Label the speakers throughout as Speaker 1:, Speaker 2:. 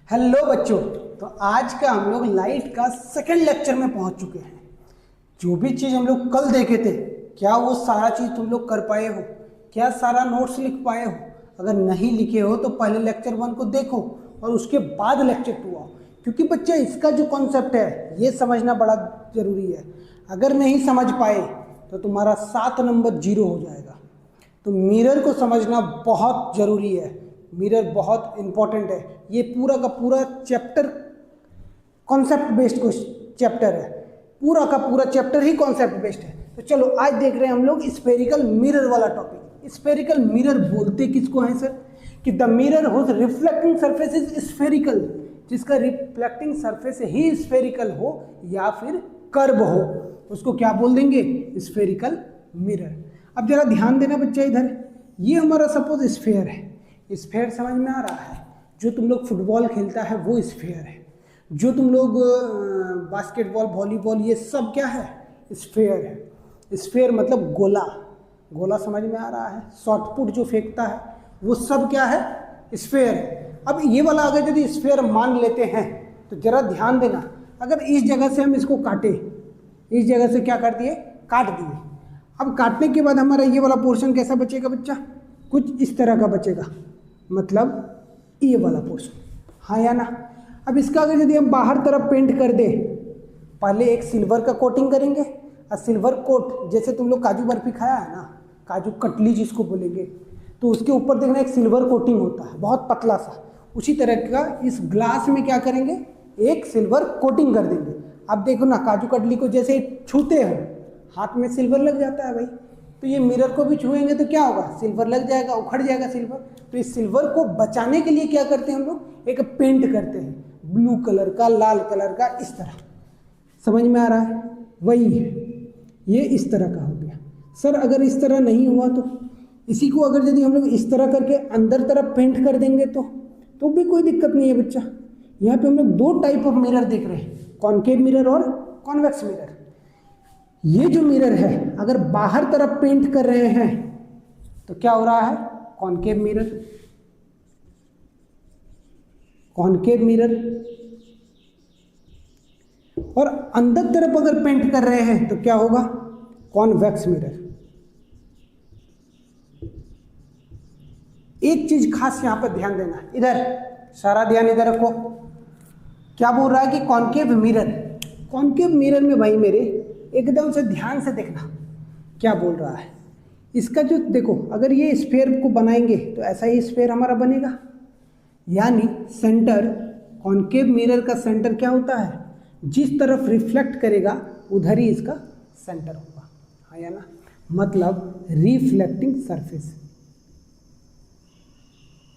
Speaker 1: Hello बच्चों, तो आज का हम लोग लाइट का सेकंड लेक्चर में पहुंच चुके हैं। जो भी चीज़ हम लोग कल देखे थे, क्या वो सारा चीज़ तुम लोग कर पाए हो? क्या सारा नोट्स लिख पाए हो? अगर नहीं लिखे हो तो पहले लेक्चर 1 को देखो और उसके बाद लेक्चर 2 आओ, क्योंकि बच्चे इसका जो कॉन्सेप्ट है ये समझना बड़ा ज़रूरी है। अगर नहीं समझ पाए तो तुम्हारा 7 नंबर 0 हो जाएगा। तो मिरर को समझना बहुत ज़रूरी है। मिरर बहुत इंपॉर्टेंट है। ये पूरा का पूरा चैप्टर कॉन्सेप्ट बेस्ड चैप्टर है। पूरा का पूरा चैप्टर ही कॉन्सेप्ट बेस्ड है। तो चलो आज देख रहे हैं हम लोग स्फेरिकल मिरर वाला टॉपिक। स्फेरिकल मिरर बोलते किसको हैं सर? कि the mirror whose reflecting surface is spherical, जिसका रिफ्लेक्टिंग सरफेस ही स्फेरिकल हो या फिर कर्व हो, उसको क्या बोल देंगे? Spherical mirror. अब जरा ध्यान देना बच्चा, इधर ये हमारा सपोज स्फेयर है। स्फेयर समझ में आ रहा है? जो तुम लोग फुटबॉल खेलता है वो स्फेयर है। जो तुम लोग बास्केटबॉल, वॉलीबॉल, ये सब क्या है? स्फेयर है। स्फेयर मतलब गोला। गोला समझ में आ रहा है? शॉटपुट जो फेंकता है वो सब क्या है? स्फेयर है। अब ये वाला अगर यदि स्फेयर मान लेते हैं तो जरा ध्यान देना, अगर इस जगह से हम इसको काटे, इस जगह से क्या कर दिए? काट दिए। अब काटने के बाद हमारा ये वाला पोर्शन कैसा बचेगा बच्चा? कुछ इस तरह का बचेगा, मतलब ये वाला पोर्शन, हाँ या ना? अब इसका अगर यदि हम बाहर तरफ पेंट कर दें, पहले एक सिल्वर का कोटिंग करेंगे। और सिल्वर कोट, जैसे तुम लोग काजू बर्फी खाया है ना, काजू कतली जिसको बोलेंगे, तो उसके ऊपर देखना एक सिल्वर कोटिंग होता है, बहुत पतला सा। उसी तरह का इस ग्लास में क्या करेंगे? एक सिल्वर कोटिंग कर देंगे। अब देखो ना, काजू कतली को जैसे छूते हो, हाथ में सिल्वर लग जाता है भाई। तो ये मिरर को भी छुएंगे तो क्या होगा? सिल्वर लग जाएगा, उखड़ जाएगा सिल्वर। तो इस सिल्वर को बचाने के लिए क्या करते हैं हम लोग? एक पेंट करते हैं, ब्लू कलर का, लाल कलर का, इस तरह। समझ में आ रहा है? वही है, ये इस तरह का हो गया। सर अगर इस तरह नहीं हुआ तो इसी को अगर यदि हम लोग इस तरह करके अंदर तरफ पेंट कर देंगे तो भी कोई दिक्कत नहीं है बच्चा। यहाँ पे हम लोग दो टाइप ऑफ मिरर देख रहे हैं, कॉनकेव मिरर और कॉन्वेक्स मिरर। ये जो मिरर है अगर बाहर तरफ पेंट कर रहे हैं तो क्या हो रहा है? Concave mirror. Concave mirror. और अंदर तरफ अगर पेंट कर रहे हैं तो क्या होगा? Convex mirror. एक चीज खास यहां पर ध्यान देना, इधर सारा ध्यान इधर रखो। क्या बोल रहा है कि कॉनकेव मिरर। कॉनकेव मिरर में भाई मेरे एकदम से ध्यान से देखना क्या बोल रहा है। इसका जो देखो, अगर ये स्फेयर को बनाएंगे तो ऐसा ही स्फेयर हमारा बनेगा, यानी सेंटर, कॉनकेव मिरर का सेंटर क्या होता है? जिस तरफ रिफ्लेक्ट करेगा उधर ही इसका सेंटर होगा, हाँ या ना? मतलब रिफ्लेक्टिंग सरफेस।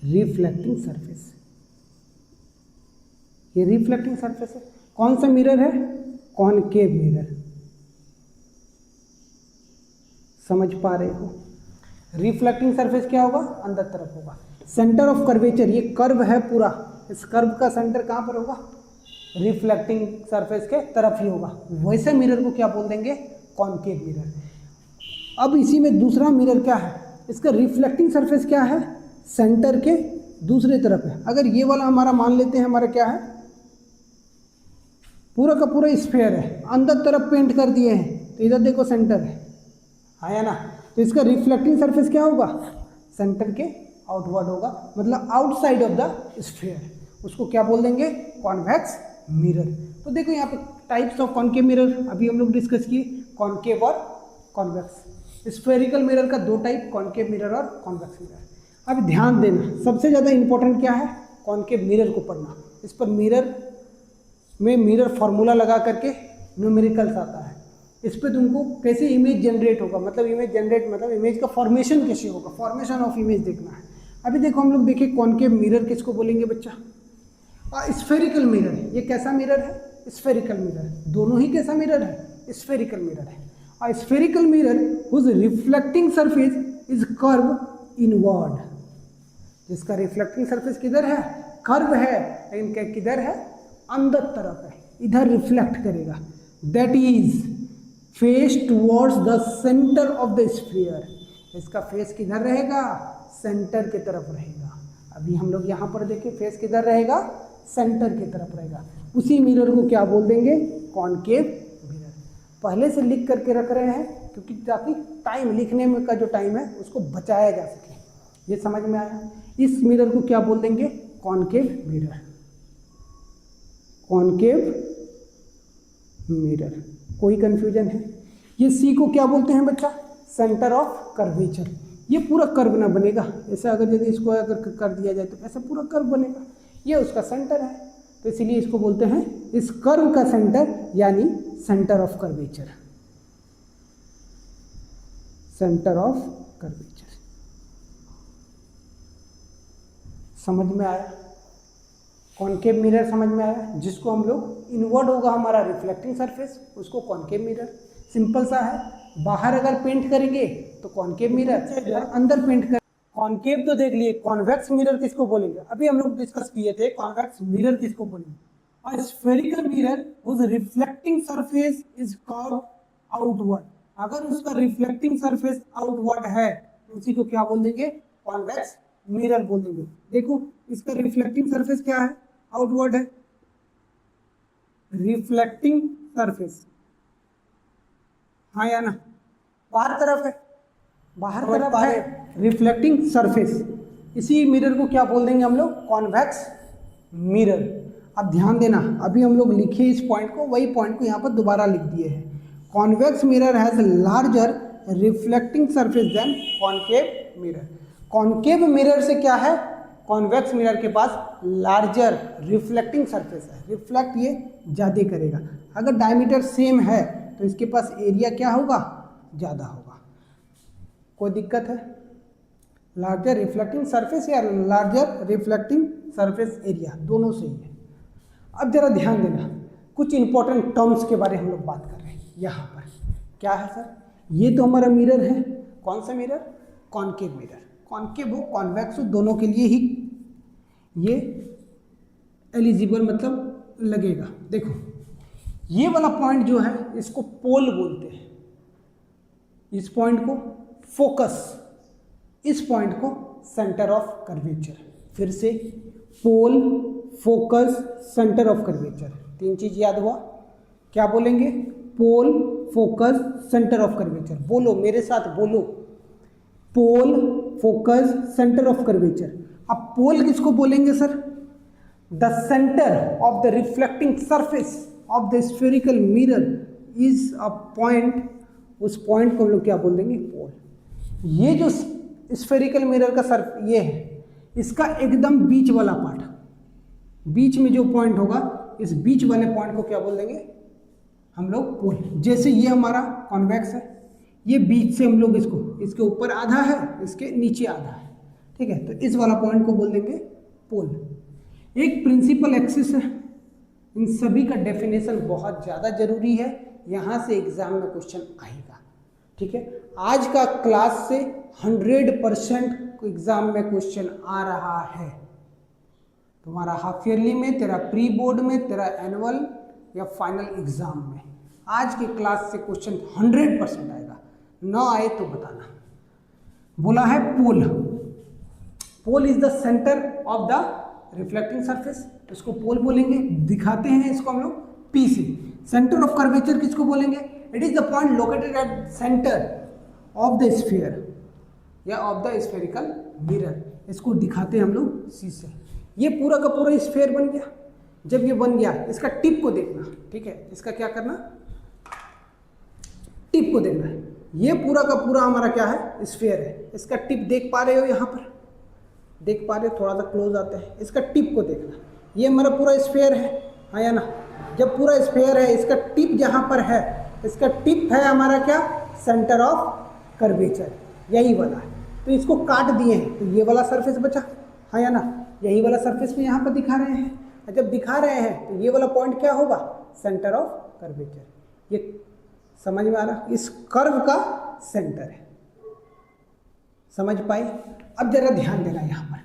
Speaker 1: रिफ्लेक्टिंग सरफेस, ये रिफ्लेक्टिंग सरफेस है। कौन सा मिरर है? Concave mirror. समझ पा रहे हो? रिफ्लेक्टिंग सरफेस क्या होगा? अंदर तरफ होगा। सेंटर ऑफ कर्वेचर, ये कर्व है पूरा, इस कर्व का सेंटर कहां पर होगा? रिफ्लेक्टिंग सरफेस के तरफ ही होगा। वैसे मिरर को क्या बोल देंगे? Concave mirror. अब इसी में दूसरा मिरर क्या है? इसका रिफ्लेक्टिंग सरफेस क्या है? सेंटर के दूसरे तरफ है। अगर ये वाला हमारा मान लेते हैं, हमारा क्या है? पूरा का पूरा स्फेयर है, अंदर तरफ पेंट कर दिए हैं, तो इधर देखो सेंटर है, हाँ या ना? तो इसका रिफ्लेक्टिंग सरफेस क्या होगा? सेंटर के आउटवर्ड होगा, मतलब आउटसाइड ऑफ द स्फेयर। उसको क्या बोल देंगे? Convex mirror. तो देखो यहाँ पे टाइप्स ऑफ कॉनकेव मिरर अभी हम लोग डिस्कस किए, कॉनकेव और कॉन्वेक्स। स्फेरिकल मिरर का दो टाइप, कॉनकेव मिरर और कॉन्वेक्स मिरर। अब ध्यान देना, सबसे ज़्यादा इंपॉर्टेंट क्या है? कॉनकेव मिरर को पढ़ना। इस पर मिरर में मिरर फॉर्मूला लगा करके न्यूमेरिकल्स आता है। इस पर तुमको कैसे इमेज जनरेट होगा, मतलब इमेज जनरेट मतलब इमेज का फॉर्मेशन कैसे होगा, फॉर्मेशन ऑफ इमेज देखना है। अभी देखो हम लोग देखें कॉनकेव मिरर किसको बोलेंगे बच्चा? Spherical mirror. ये कैसा मिरर है? Spherical mirror. दोनों ही कैसा मिरर है? स्फेरिकल मिरर है। और spherical mirror whose reflecting surface is curve inward. जिसका रिफ्लेक्टिंग सरफेस किधर है? कर्व है, लेकिन किधर है? अंदर तरफ है, इधर रिफ्लेक्ट करेगा। That is face towards the centre of the sphere. इसका फेस किधर रहेगा? सेंटर की तरफ रहेगा। अभी हम लोग यहाँ पर देखें, फेस किधर रहेगा? सेंटर की तरफ रहेगा। उसी मिरर को क्या बोल देंगे? Concave mirror. पहले से लिख करके रख रहे हैं क्योंकि ताकि टाइम लिखने में का जो टाइम है उसको बचाया जा सके। ये समझ में आया? इस मिरर को क्या बोल देंगे? Concave mirror. Concave mirror. कोई कंफ्यूजन है? ये सी को क्या बोलते हैं बच्चा? Centre of curvature. ये पूरा कर्व ना बनेगा ऐसा, अगर यदि इसको अगर कर दिया जाए तो ऐसा पूरा कर्व बनेगा। ये उसका सेंटर है, तो इसीलिए इसको बोलते हैं इस कर्व का सेंटर, यानी centre of curvature. Centre of curvature. समझ में आया? कॉनकेव मिरर समझ में आया? जिसको हम लोग इनवर्ड होगा हमारा रिफ्लेक्टिंग सरफेस, उसको कॉनकेव मिरर। सिंपल सा है। बाहर अगर पेंट करेंगे तो कॉनकेव मिरर, अंदर पेंट कर कॉनकेव तो देख लिए। कॉन्वेक्स मिरर किसको बोलेंगे? अभी हम लोग डिस्कस किए थे कॉन्वेक्स मिरर किसको बोलेंगे। और स्फेरिकल मिरर उस reflecting surface is curve outward. अगर उसका रिफ्लेक्टिंग सरफेस आउटवर्ड है तो उसी को क्या बोल देंगे? कॉन्वेक्स मिरर बोल देंगे। देखो इसका रिफ्लेक्टिंग सरफेस क्या है? आउटवर्ड है। रिफ्लेक्टिंग सरफेस, हाँ या ना? बाहर तरफ है, बाहर तरफ है रिफ्लेक्टिंग सरफेस। इसी मिरर को क्या बोल देंगे हम लोग? Convex mirror. अब ध्यान देना, अभी हम लोग लिखे इस पॉइंट को, वही पॉइंट को यहाँ पर दोबारा लिख दिए हैं। Convex mirror has larger reflecting surface than concave mirror. Concave mirror से क्या है? कॉन्वेक्स मिरर के पास लार्जर रिफ्लेक्टिंग सरफेस है। रिफ्लेक्ट ये ज़्यादा करेगा। अगर डायमीटर सेम है तो इसके पास एरिया क्या होगा? ज़्यादा होगा। कोई दिक्कत है? लार्जर रिफ्लेक्टिंग सरफेस या लार्जर रिफ्लेक्टिंग सरफेस एरिया, दोनों सही है। अब जरा ध्यान देना, कुछ इंपॉर्टेंट टर्म्स के बारे में हम लोग बात कर रहे हैं यहाँ पर। क्या है सर? ये तो हमारा मिरर है। कौन सा मिरर? Concave mirror. कॉनकेव हो कॉन्वेक्स हो दोनों के लिए ही ये एलिजिबल मतलब लगेगा। देखो ये वाला पॉइंट जो है इसको पोल बोलते हैं, इस पॉइंट को फोकस, इस पॉइंट को सेंटर ऑफ कर्वेचर। फिर से पोल, फोकस, सेंटर ऑफ कर्वेचर, तीन चीज याद हुआ? क्या बोलेंगे? पोल, फोकस, सेंटर ऑफ कर्वेचर। बोलो मेरे साथ, बोलो। पोल, फोकस, सेंटर ऑफ कर्वेचर। अब पोल किसको बोलेंगे sir? The centre of the reflecting surface of the spherical mirror is a point. उस पॉइंट को हम लोग क्या बोल देंगे? पोल। ये जो स्फेरिकल मिरर का सर ये है, इसका एकदम बीच वाला पार्ट, बीच में जो पॉइंट होगा, इस बीच वाले पॉइंट को क्या बोल देंगे हम लोग? पोल। जैसे ये हमारा कॉन्वेक्स है, ये बीच से हम लोग इसके ऊपर आधा है, इसके नीचे आधा है, ठीक है? तो इस वाला पॉइंट को बोल देंगे पोल। एक प्रिंसिपल एक्सिस है। इन सभी का डेफिनेशन बहुत ज़्यादा जरूरी है, यहाँ से एग्जाम में क्वेश्चन आएगा, ठीक है? आज का क्लास से 100% एग्जाम में क्वेश्चन आ रहा है। तुम्हारा हाफ ईयरली में, तेरा प्री बोर्ड में, तेरा एनुअल या फाइनल एग्जाम में आज के क्लास से क्वेश्चन 100% आएगा। ना आए तो बताना। बोला है pole. Pole is the centre of the reflecting surface, इसको पोल बोलेंगे। दिखाते हैं इसको हम लोग पी से। सेंटर ऑफ कर्वेचर किसको बोलेंगे? It is the point located at centre of the sphere या ऑफ द स्फेरिकल मिरर। इसको दिखाते हैं हम लोग सी से। ये पूरा का पूरा स्फीयर बन गया। जब ये बन गया, इसका टिप को देखना, ठीक है? इसका क्या करना? टिप को देखना है। ये पूरा का पूरा हमारा क्या है? स्फीयर है। इसका टिप देख पा रहे हो? यहाँ पर देख पा रहे हो? थोड़ा सा क्लोज आते हैं। इसका टिप को देखना। ये हमारा पूरा स्फीयर है, हाँ या ना? जब पूरा स्फीयर है, इसका टिप जहाँ पर है, इसका टिप है हमारा क्या? सेंटर ऑफ कर्वेचर, यही वाला है। तो इसको काट दिए हैं तो ये वाला सरफेस बचा, हाँ या ना? यही वाला सरफेस में यहाँ पर दिखा रहे हैं। जब दिखा रहे हैं तो ये वाला पॉइंट क्या होगा? Centre of curvature. ये समझ में आ रहा? इस कर्व का सेंटर है। समझ पाए? अब जरा ध्यान देना, यहाँ पर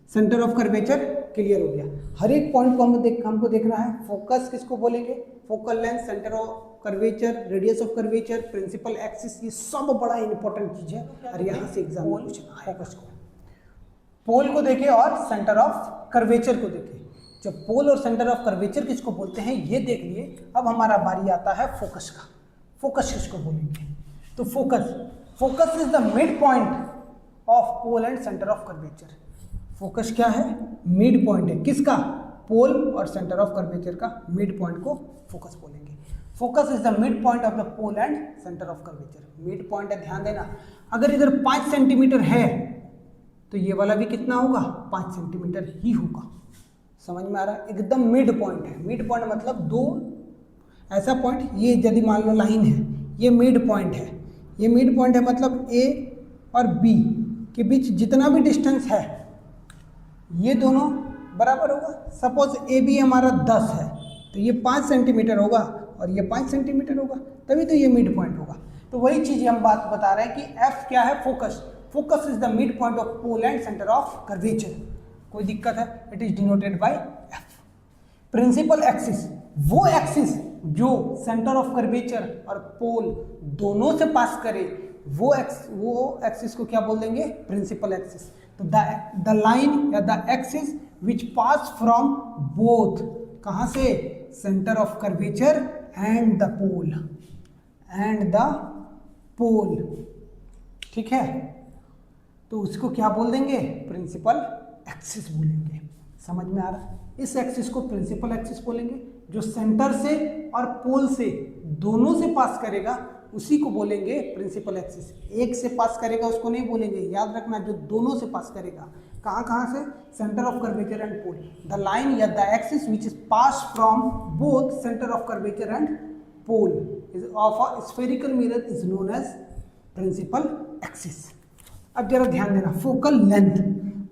Speaker 1: सेंटर ऑफ कर्वेचर क्लियर हो गया। हर एक पॉइंट को हमको देखना है। फोकस किसको बोलेंगे? Focal length, centre of curvature, radius of curvature, principal axis, ये सब बड़ा इंपॉर्टेंट चीज है और यहाँ से एग्जाम में कुछ फोकस को, पोल को देखे और सेंटर ऑफ कर्वेचर को देखे। जब पोल और सेंटर ऑफ कर्वेचर किसको बोलते हैं ये देख लिए। अब हमारा बारी आता है फोकस का। फोकस किसको बोलेंगे? तो focus is the mid point of pole and centre of curvature. Focus क्या है? मिड पॉइंट है। किसका? पोल और सेंटर ऑफ कर्वेचर का मिड पॉइंट को फोकस बोलेंगे। Focus is the mid point of the pole and centre of curvature. Mid point है, ध्यान देना। अगर इधर 5 सेंटीमीटर है तो ये वाला भी कितना होगा? 5 सेंटीमीटर ही होगा। समझ में आ रहा है? एकदम मिड पॉइंट है। मिड पॉइंट मतलब दो ऐसा पॉइंट, ये यदि मान लो लाइन है, ये मिड पॉइंट है। ये मिड पॉइंट है मतलब ए और बी के बीच जितना भी डिस्टेंस है ये दोनों बराबर होगा। सपोज ए बी हमारा 10 है तो ये 5 सेंटीमीटर होगा और ये 5 सेंटीमीटर होगा, तभी तो ये मिड पॉइंट होगा। तो वही चीज़ हम बात बता रहे हैं कि एफ क्या है? Focus. Focus is the mid point of pole and centre of curvature. कोई दिक्कत है? It is denoted by F. Principal axis, वो एक्सिस जो सेंटर ऑफ कर्वेचर और पोल दोनों से पास करे, वो एक्सिस को क्या बोल देंगे? Principal axis. तो द लाइन या the axis which pass from both, कहाँ से? Centre of curvature and the pole, ठीक है? तो उसको क्या बोल देंगे? प्रिंसिपल एक्सिस बोलेंगे। समझ में आ रहा है? इस एक्सिस को प्रिंसिपल एक्सिस बोलेंगे। जो सेंटर से और पोल से दोनों से पास करेगा उसी को बोलेंगे प्रिंसिपल एक्सिस। एक से पास करेगा उसको नहीं बोलेंगे, याद रखना। जो दोनों से पास करेगा, कहाँ कहाँ से? Centre of curvature and pole. The line या the axis which is pass from both centre of curvature and pole is of a spherical mirror is known as principal axis. अब जरा ध्यान देना, फोकल लेंथ।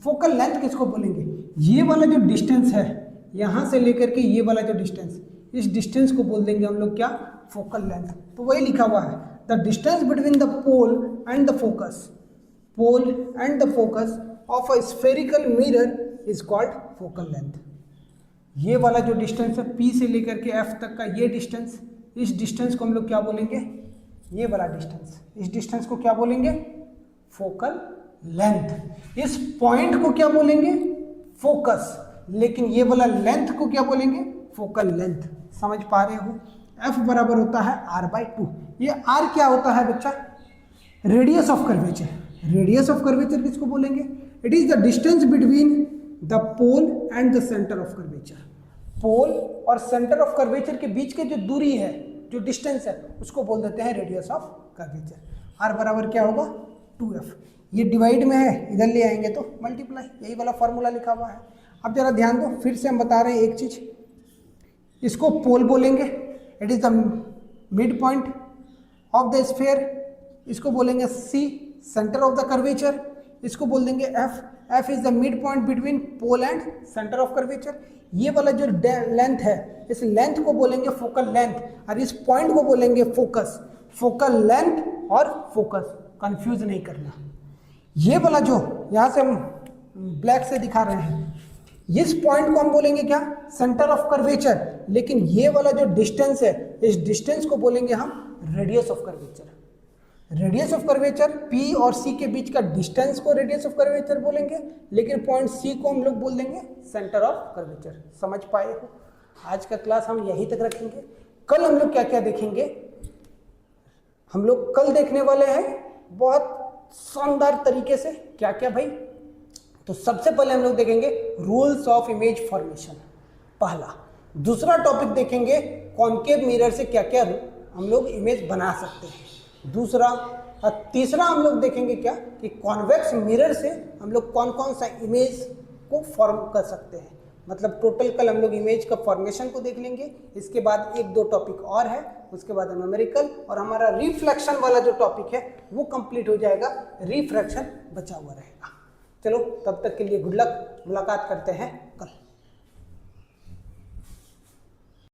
Speaker 1: फोकल लेंथ किसको बोलेंगे? ये वाला जो डिस्टेंस है यहाँ से लेकर के ये वाला जो डिस्टेंस, इस डिस्टेंस को बोल देंगे हम लोग क्या? Focal length. तो वही लिखा हुआ है, the distance between the pole and the focus of a spherical mirror is called focal length. ये वाला जो डिस्टेंस है P से लेकर के F तक का ये डिस्टेंस, इस डिस्टेंस को हम लोग क्या बोलेंगे? ये वाला डिस्टेंस, इस डिस्टेंस को क्या बोलेंगे? Focal length. इस पॉइंट को क्या बोलेंगे? फोकस। लेकिन ये वाला लेंथ को क्या बोलेंगे? Focal length. समझ पा रहे हो? F बराबर होता है r/2। ये r क्या होता है बच्चा? Radius of curvature. Radius of curvature किसको बोलेंगे? It is the distance between the pole and the centre of curvature. Pole और सेंटर ऑफ कर्वेचर के बीच के जो दूरी है, जो डिस्टेंस है, उसको बोल देते हैं रेडियस ऑफ कर्वेचर। r बराबर क्या होगा? 2f। ये डिवाइड में है, इधर ले आएंगे तो मल्टीप्लाई, यही वाला फॉर्मूला लिखा हुआ है। अब जरा ध्यान दो, फिर से हम बता रहे हैं एक चीज, इसको पोल बोलेंगे, it is the mid point of the sphere. इसको बोलेंगे C, centre of the curvature. इसको बोल देंगे F, F is the mid point between pole and centre of curvature. ये वाला जो लेंथ है, इस लेंथ को बोलेंगे फोकल लेंथ और इस पॉइंट को बोलेंगे फोकस। फोकल लेंथ और फोकस कंफ्यूज नहीं करना। ये वाला जो यहाँ से हम ब्लैक से दिखा रहे हैं, इस पॉइंट को हम बोलेंगे क्या? Centre of curvature. लेकिन ये वाला जो डिस्टेंस है, इस डिस्टेंस को बोलेंगे हम radius of curvature. Radius of curvature P और C के बीच का डिस्टेंस को रेडियस ऑफ कर्वेचर बोलेंगे, लेकिन पॉइंट C को हम लोग बोल देंगे सेंटर ऑफ कर्वेचर। समझ पाए हो? आज का क्लास हम यहीं तक रखेंगे। कल हम लोग क्या क्या देखेंगे? हम लोग कल देखने वाले हैं बहुत शानदार तरीके से। क्या क्या भाई? तो सबसे पहले हम लोग देखेंगे रूल्स ऑफ इमेज फॉर्मेशन, पहला। दूसरा टॉपिक देखेंगे कॉनकेव मिरर से क्या क्या हम लोग इमेज बना सकते हैं, दूसरा। और तीसरा हम लोग देखेंगे क्या कि कॉन्वेक्स मिरर से हम लोग कौन कौन सा इमेज को फॉर्म कर सकते हैं। मतलब टोटल कल हम लोग इमेज का फॉर्मेशन को देख लेंगे। इसके बाद 1-2 टॉपिक और है, उसके बाद न्यूमेरिकल और हमारा रिफ्लेक्शन वाला जो टॉपिक है वो कंप्लीट हो जाएगा। रिफ्रैक्शन बचा हुआ रहेगा। चलो तब तक के लिए गुड लक, मुलाकात करते हैं